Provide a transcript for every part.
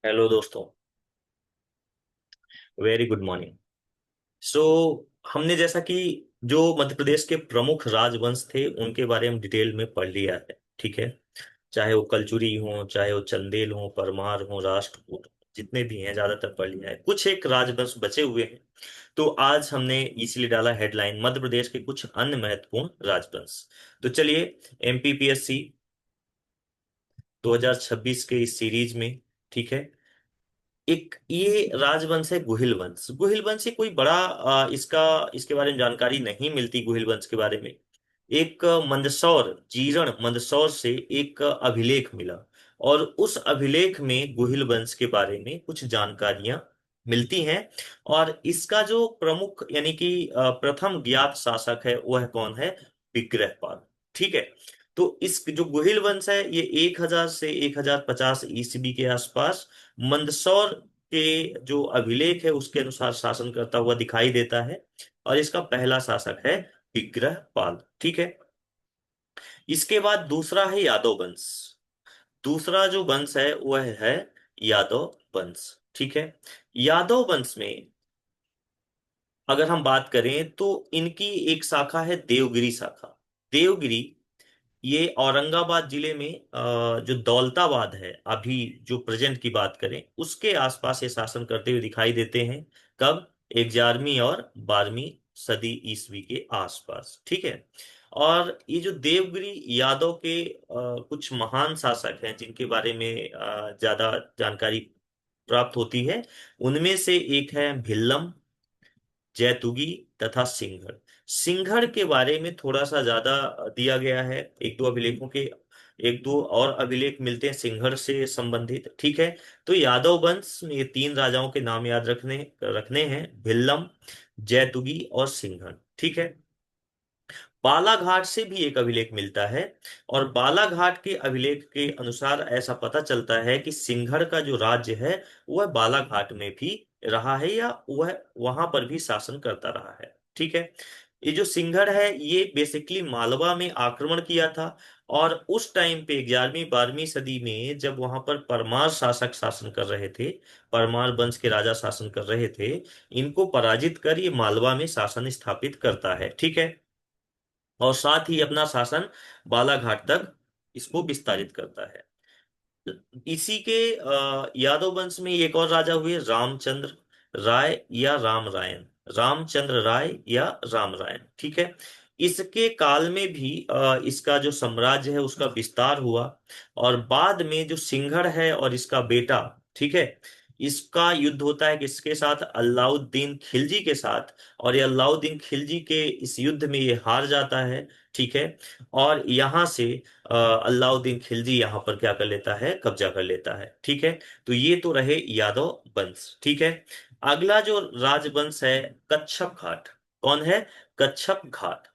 Hello दोस्तों। Very good morning. सो हमने जैसा कि जो मध्य प्रदेश के प्रमुख राजवंश थे उनके बारे में डिटेल में पढ़ लिया है। ठीक है। चाहे वो कलचुरी हो, चाहे वो चंदेल हो, परमार हो, राष्ट्रकूट, जितने भी हैं ज्यादातर पढ़ लिया है। कुछ एक राजवंश बचे हुए हैं। तो आज हमने इसीलिए डाला हेडलाइन मध्य प्रदेश के कुछ अन्य महत्वपूर्ण राजवंश। तो चलिए, एमपीपीएससी 2026 के इस सीरीज में, ठीक है, एक ये राजवंश है गुहिल वंश। गुहिल वंश ये कोई बड़ा इसके बारे में जानकारी नहीं मिलती। गुहिल वंश के बारे में एक मंदसौर, जीरण मंदसौर से एक अभिलेख मिला, और उस अभिलेख में गुहिल वंश के बारे में कुछ जानकारियां मिलती हैं। और इसका जो प्रमुख यानी कि प्रथम ज्ञात शासक है वह कौन है? विग्रहपाल। ठीक है। तो इस जो गुहिल वंश है ये 1000 से 1050 ईस्वी के आसपास मंदसौर के जो अभिलेख है उसके अनुसार शासन करता हुआ दिखाई देता है। और इसका पहला शासक है विग्रहपाल। ठीक है। इसके बाद दूसरा है यादव वंश। दूसरा जो वंश है वह है यादव वंश। ठीक है। यादव वंश में अगर हम बात करें तो इनकी एक शाखा है देवगिरी शाखा। देवगिरी ये औरंगाबाद जिले में जो दौलताबाद है, अभी जो प्रेजेंट की बात करें उसके आसपास ये शासन करते हुए दिखाई देते हैं। कब? 11वीं और 12वीं सदी ईस्वी के आसपास। ठीक है। और ये जो देवगिरी यादव के कुछ महान शासक हैं जिनके बारे में ज्यादा जानकारी प्राप्त होती है, उनमें से एक है भिल्लम, जैतुगी तथा सिंघड़। सिंघड़ के बारे में थोड़ा सा ज्यादा दिया गया है। एक दो अभिलेखों के एक दो और अभिलेख मिलते हैं सिंघड़ से संबंधित। ठीक है। तो यादव वंश में ये तीन राजाओं के नाम याद रखने रखने हैं: भिल्लम, जैतुगी और सिंघड़। ठीक है। बालाघाट से भी एक अभिलेख मिलता है, और बालाघाट के अभिलेख के अनुसार ऐसा पता चलता है कि सिंघड़ का जो राज्य है वह बालाघाट में भी रहा है, या वह वहां पर भी शासन करता रहा है। ठीक है। ये जो सिंघड़ है ये बेसिकली मालवा में आक्रमण किया था, और उस टाइम पे 11वीं 12वीं सदी में जब वहां पर परमार शासक शासन कर रहे थे, परमार वंश के राजा शासन कर रहे थे, इनको पराजित कर ये मालवा में शासन स्थापित करता है। ठीक है। और साथ ही अपना शासन बालाघाट तक इसको विस्तारित करता है। इसी के यादव वंश में एक और राजा हुए रामचंद्र राय या राम रायन। रामचंद्र राय या राम रायन। ठीक है। इसके काल में भी इसका जो साम्राज्य है उसका विस्तार हुआ। और बाद में जो सिंघड़ है और इसका बेटा, ठीक है, इसका युद्ध होता है किसके साथ? अलाउद्दीन खिलजी के साथ। और ये अलाउद्दीन खिलजी के इस युद्ध में ये हार जाता है। ठीक है। और यहाँ से अलाउद्दीन खिलजी यहाँ पर क्या कर लेता है? कब्जा कर लेता है। ठीक है। तो ये तो रहे यादव वंश। ठीक है। अगला जो राजवंश है कच्छप घाट। कौन है? कच्छप घाट।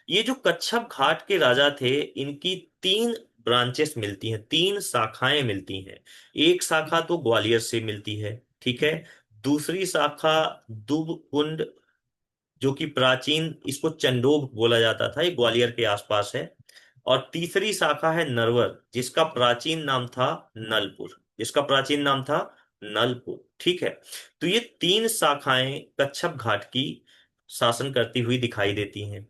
ये जो कच्छप घाट के राजा थे इनकी तीन ब्रांचेस मिलती हैं, तीन शाखाएं मिलती हैं। एक शाखा तो ग्वालियर से मिलती है। ठीक है। दूसरी शाखा दुब कुंड, जो कि प्राचीन इसको चंडोब बोला जाता था, ये ग्वालियर के आसपास है। और तीसरी शाखा है नरवर, जिसका प्राचीन नाम था नलपुर। जिसका प्राचीन नाम था नलपुर। ठीक है। तो ये तीन शाखाएं कच्छप घाट की शासन करती हुई दिखाई देती हैं।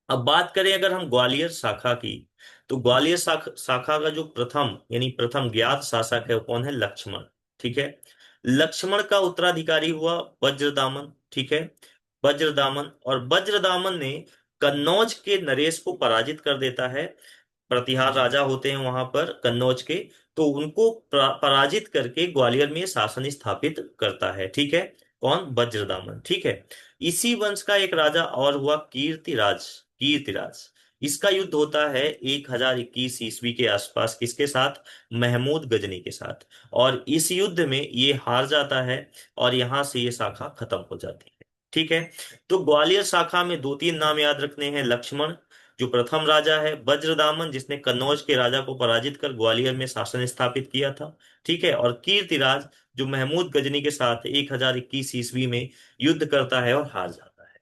अब बात करें अगर हम ग्वालियर शाखा की, तो ग्वालियर शाखा का जो प्रथम यानी प्रथम ज्ञात शासक है वो कौन है? लक्ष्मण। ठीक है। लक्ष्मण का उत्तराधिकारी हुआ वज्रदामन। ठीक है। वज्रदामन, और वज्रदामन ने कन्नौज के नरेश को पराजित कर देता है। प्रतिहार राजा होते हैं वहां पर कन्नौज के, तो उनको पराजित करके ग्वालियर में शासन स्थापित करता है। ठीक है। कौन? वज्रदामन। ठीक है। इसी वंश का एक राजा और हुआ कीर्तिराज। कीर्तिराज, इसका युद्ध होता है 1021 ईस्वी के आसपास। किसके साथ? महमूद गजनी के साथ। और इस युद्ध में ये हार जाता है, और यहां से ये शाखा खत्म हो जाती है। ठीक है। तो ग्वालियर शाखा में दो तीन नाम याद रखने हैं: लक्ष्मण जो प्रथम राजा है, वज्रदामन जिसने कन्नौज के राजा को पराजित कर ग्वालियर में शासन स्थापित किया था। ठीक है। और कीर्तिराज जो महमूद गजनी के साथ 1021 ईस्वी में युद्ध करता है और हार जाता है।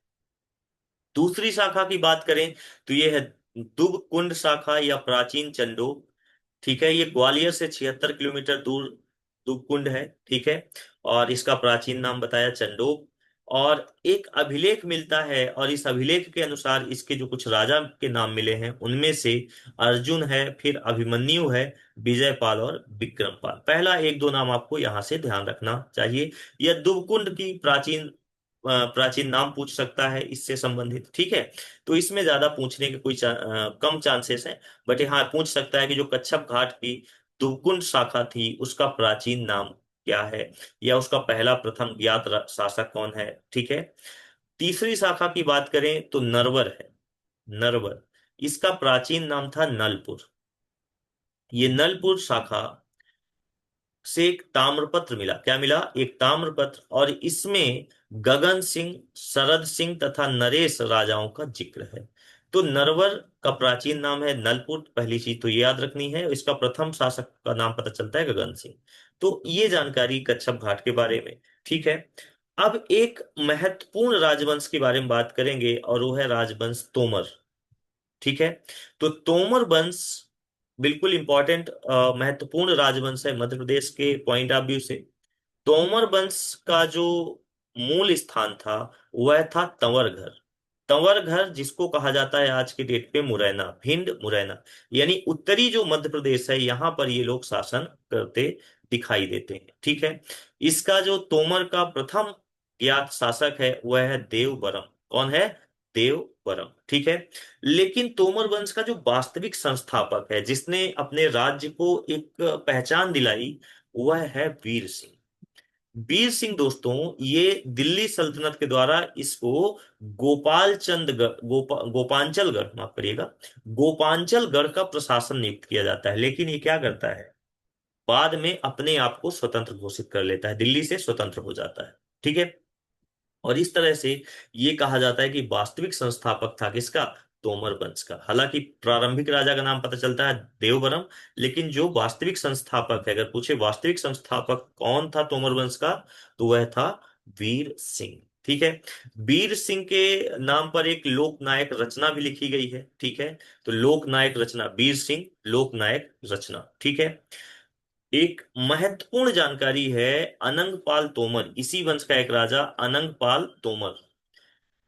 दूसरी शाखा की बात करें तो ये है दुब कुंड शाखा या प्राचीन चंडो। ठीक है। ये ग्वालियर से 76 किलोमीटर दूर दुबकुंड है, ठीक है। और इसका प्राचीन नाम बताया चंडोक। और एक अभिलेख मिलता है, और इस अभिलेख के अनुसार इसके जो कुछ राजा के नाम मिले हैं उनमें से अर्जुन है, फिर अभिमन्यु है, विजयपाल और विक्रमपाल। पहला एक दो नाम आपको यहां से ध्यान रखना चाहिए। यह दुबकुंड की प्राचीन नाम पूछ सकता है इससे संबंधित, ठीक है। तो इसमें ज्यादा पूछने के कोई कम चांसेस है। बट हाँ, पूछ सकता है कि जो कच्छप घाट की दुबकुंड शाखा थी उसका प्राचीन नाम क्या है, या उसका पहला प्रथम ज्ञात शासक कौन है, ठीक है। तीसरी शाखा की बात करें तो नरवर है। नरवर, इसका प्राचीन नाम था नलपुर। ये नलपुर शाखा से एक ताम्रपत्र मिला। क्या मिला? एक ताम्रपत्र, और इसमें गगन सिंह, शरद सिंह तथा नरेश राजाओं का जिक्र है। तो नरवर का प्राचीन नाम है नलपुर, पहली चीज तो ये याद रखनी है। इसका प्रथम शासक का नाम पता चलता है गगन सिंह। तो ये जानकारी कच्छप घाट के बारे में, ठीक है। अब एक महत्वपूर्ण राजवंश के बारे में बात करेंगे, और वो है राजवंश तोमर, ठीक है। तो तोमर वंश बिल्कुल इंपॉर्टेंट महत्वपूर्ण राजवंश है मध्य प्रदेश के पॉइंट ऑफ व्यू से। तोमर वंश का जो मूल स्थान था वह था तंवर घर। तंवर घर जिसको कहा जाता है आज के डेट पे मुरैना, भिंड मुरैना, यानी उत्तरी जो मध्य प्रदेश है, यहाँ पर ये लोग शासन करते दिखाई देते हैं, ठीक है। इसका जो तोमर का प्रथम ज्ञात शासक है वह है देवबरम। कौन है? देवबरम, ठीक है। लेकिन तोमर वंश का जो वास्तविक संस्थापक है, जिसने अपने राज्य को एक पहचान दिलाई, वह है वीर सिंह। वीर सिंह दोस्तों, ये दिल्ली सल्तनत के द्वारा इसको गोपांचलगढ़, माफ करिएगा, गोपांचलगढ़ का प्रशासन नियुक्त किया जाता है। लेकिन ये क्या करता है, बाद में अपने आप को स्वतंत्र घोषित कर लेता है, दिल्ली से स्वतंत्र हो जाता है, ठीक है। और इस तरह से ये कहा जाता है कि वास्तविक संस्थापक था किसका? तोमर वंश का। हालांकि प्रारंभिक राजा का नाम पता चलता है देवबरम, लेकिन जो वास्तविक संस्थापक है, अगर पूछे वास्तविक संस्थापक कौन था तोमर वंश का, तो वह था वीर सिंह, ठीक है। वीर सिंह के नाम पर एक लोकनायक रचना भी लिखी गई है, ठीक है। तो लोकनायक रचना, वीर सिंह लोकनायक रचना, ठीक है। एक महत्वपूर्ण जानकारी है, अनंगपाल तोमर, इसी वंश का एक राजा अनंगपाल तोमर,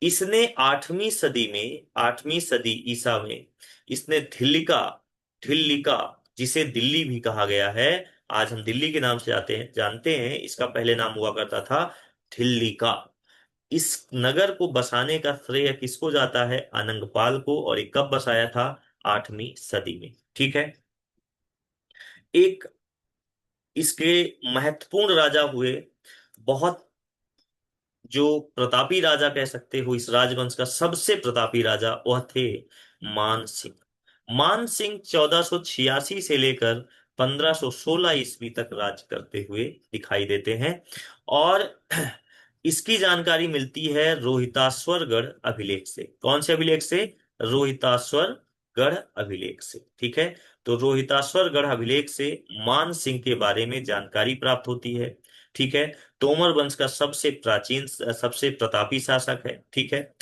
इसने 8वीं सदी में, 8वीं सदी ईसा में, इसने धिल्लिका, ढिल्लिका, जिसे दिल्ली भी कहा गया है, आज हम दिल्ली के नाम से जानते हैं, इसका पहले नाम हुआ करता था ढिल्लिका। इस नगर को बसाने का श्रेय किसको जाता है? अनंगपाल को। और ये कब बसाया था? 8वीं सदी में, ठीक है। एक इसके महत्वपूर्ण राजा हुए, बहुत जो प्रतापी राजा कह सकते हो इस राजवंश का, सबसे प्रतापी राजा वह थे मान सिंह। मान सिंह 1486 से लेकर 1516 ईस्वी तक राज करते हुए दिखाई देते हैं। और इसकी जानकारी मिलती है रोहिताश्वरगढ़ अभिलेख से। कौन से अभिलेख से? रोहिताश्वरगढ़ अभिलेख से, ठीक है। तो रोहिताश्वरगढ़ अभिलेख से मान सिंह के बारे में जानकारी प्राप्त होती है, ठीक है। तोमर वंश का सबसे प्राचीन, सबसे प्रतापी शासक है, ठीक है।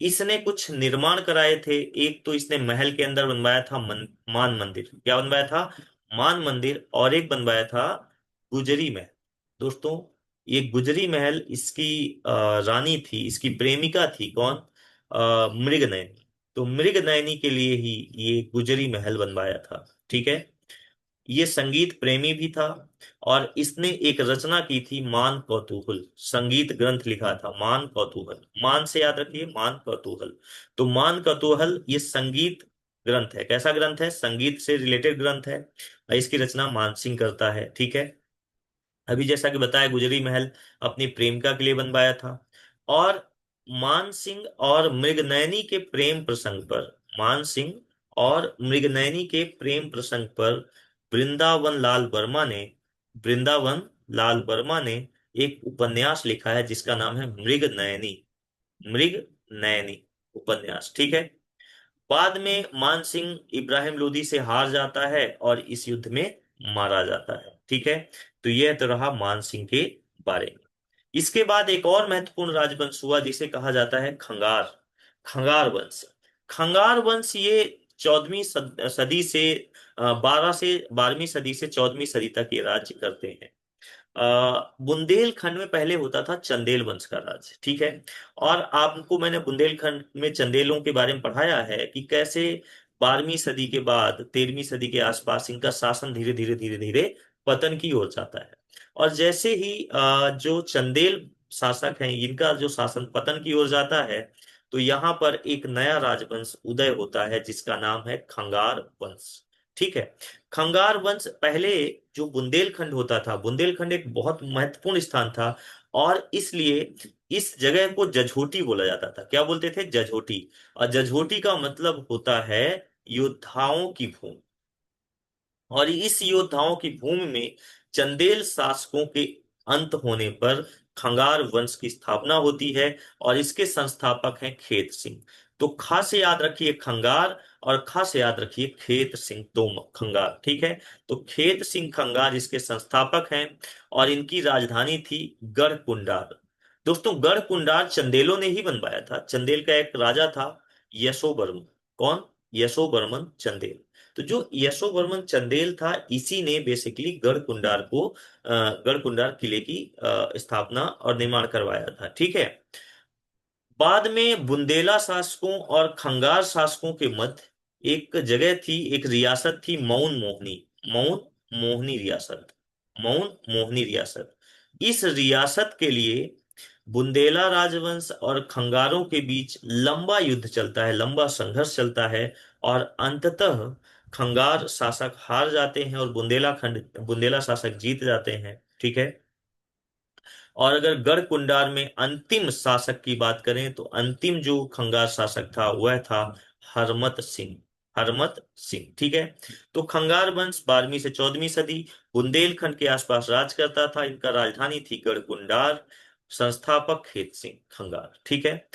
इसने कुछ निर्माण कराए थे। एक तो इसने महल के अंदर बनवाया था मान मंदिर। क्या बनवाया था? मान मंदिर। और एक बनवाया था गुजरी महल। दोस्तों, ये गुजरी महल इसकी रानी थी, इसकी प्रेमिका थी कौन? मृगनयनी। तो मृगनयनी के लिए ही ये गुजरी महल बनवाया था, ठीक है। ये संगीत प्रेमी भी था, और इसने एक रचना की थी मान कौतूहल, संगीत ग्रंथ लिखा था मान कौतूहल। मान से याद रखिए, मान कौतूहल। तो मान कौतूहल ये संगीत ग्रंथ है। कैसा ग्रंथ है? संगीत से रिलेटेड ग्रंथ है। और इसकी रचना मानसिंह करता है, ठीक है। अभी जैसा कि बताया, गुजरी महल अपनी प्रेमिका के लिए बनवाया था। और मान सिंह और मृगनयनी के प्रेम प्रसंग पर, मान सिंह और मृगनयनी के प्रेम प्रसंग पर वृंदावन लाल वर्मा ने एक उपन्यास लिखा है जिसका नाम है मृग नयनी उपन्यास, ठीक है। बाद में मान सिंह इब्राहिम लोदी से हार जाता है और इस युद्ध में मारा जाता है, ठीक है। तो यह तो रहा मान सिंह के बारे में। इसके बाद एक और महत्वपूर्ण राजवंश हुआ जिसे कहा जाता है खंगार, खंगार वंश। खंगार वंश ये 14वीं सदी से 12वीं सदी से 14वीं सदी तक ये राज्य करते हैं। बुंदेलखंड में पहले होता था चंदेल वंश का राज, ठीक है। और आपको मैंने बुंदेलखंड में चंदेलों के बारे में पढ़ाया है कि कैसे 12वीं सदी के बाद 13वीं सदी के आसपास इनका शासन धीरे धीरे धीरे धीरे पतन की ओर जाता है। और जैसे ही जो चंदेल शासक हैं इनका जो शासन पतन की ओर जाता है, तो यहाँ पर एक नया राजवंश उदय होता है जिसका नाम है खंगार वंश, ठीक है। खंगार वंश पहले, जो बुंदेलखंड होता था, बुंदेलखंड एक बहुत महत्वपूर्ण स्थान था, और इसलिए इस जगह को जझोटी बोला जाता था। क्या बोलते थे? जझोटी। और जझोटी का मतलब होता है योद्धाओं की भूमि। और इस योद्धाओं की भूमि में चंदेल शासकों के अंत होने पर खंगार वंश की स्थापना होती है, और इसके संस्थापक हैं खेत सिंह। तो खास याद रखिए खंगार, और खास याद रखिए खेत सिंह, दो खंगार, ठीक है। तो खेत सिंह खंगार इसके संस्थापक हैं, और इनकी राजधानी थी गढ़ कुंडार। दोस्तों, गढ़ कुंडार चंदेलों ने ही बनवाया था। चंदेल का एक राजा था, यशोवर्मन। कौन? यशोवर्मन चंदेल। तो जो यशोवर्मन चंदेल था, इसी ने बेसिकली गढ़कुंडार को गढ़कुंडार किले की स्थापना और निर्माण करवाया था, ठीक है। बाद में बुंदेला शासकों और खंगार शासकों के मध्य एक जगह थी, एक रियासत थी, मौन मोहनी। मौन मोहनी रियासत। मौन मोहनी रियासत। इस रियासत के लिए बुंदेला राजवंश और खंगारों के बीच लंबा युद्ध चलता है, लंबा संघर्ष चलता है। और अंततः खंगार शासक हार जाते हैं और बुंदेला शासक जीत जाते हैं, ठीक है। और अगर गढ़ कुंडार में अंतिम शासक की बात करें, तो अंतिम जो खंगार शासक था वह था हरमत सिंह। हरमत सिंह, ठीक है। तो खंगार वंश 12वीं से 14वीं सदी बुंदेलखंड के आसपास राज करता था। इनका राजधानी थी गढ़ कुंडार। संस्थापक खेत सिंह खंगार, ठीक है।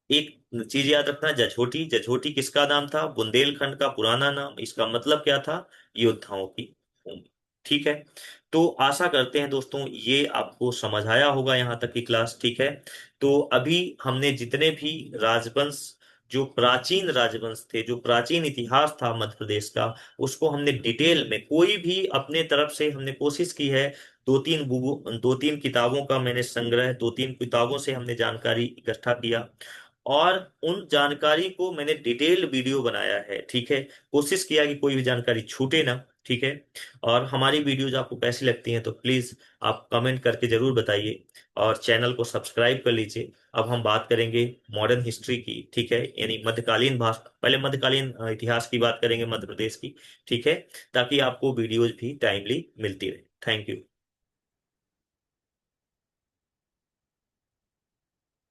एक चीज याद रखना, जझोटी। जझोटी किसका नाम था? बुंदेलखंड का पुराना नाम। इसका मतलब क्या था? योद्धाओं की भूमि, ठीक है। तो आशा करते हैं दोस्तों ये आपको समझ आया होगा यहाँ तक की क्लास, ठीक है। तो अभी हमने जितने भी राजवंश, जो प्राचीन राजवंश थे, जो प्राचीन इतिहास था मध्य प्रदेश का, उसको हमने डिटेल में, कोई भी अपने तरफ से हमने कोशिश की है। दो तीन किताबों का मैंने संग्रह, दो तीन किताबों से हमने जानकारी इकट्ठा किया, और उन जानकारी को मैंने डिटेल्ड वीडियो बनाया है, ठीक है। कोशिश किया कि कोई भी जानकारी छूटे ना, ठीक है। और हमारी वीडियोज आपको कैसी लगती हैं तो प्लीज आप कमेंट करके जरूर बताइए, और चैनल को सब्सक्राइब कर लीजिए। अब हम बात करेंगे मॉडर्न हिस्ट्री की, ठीक है, यानी मध्यकालीन भाषा, पहले मध्यकालीन इतिहास की बात करेंगे मध्य प्रदेश की, ठीक है, ताकि आपको वीडियोज भी टाइमली मिलती रहे। Thank you.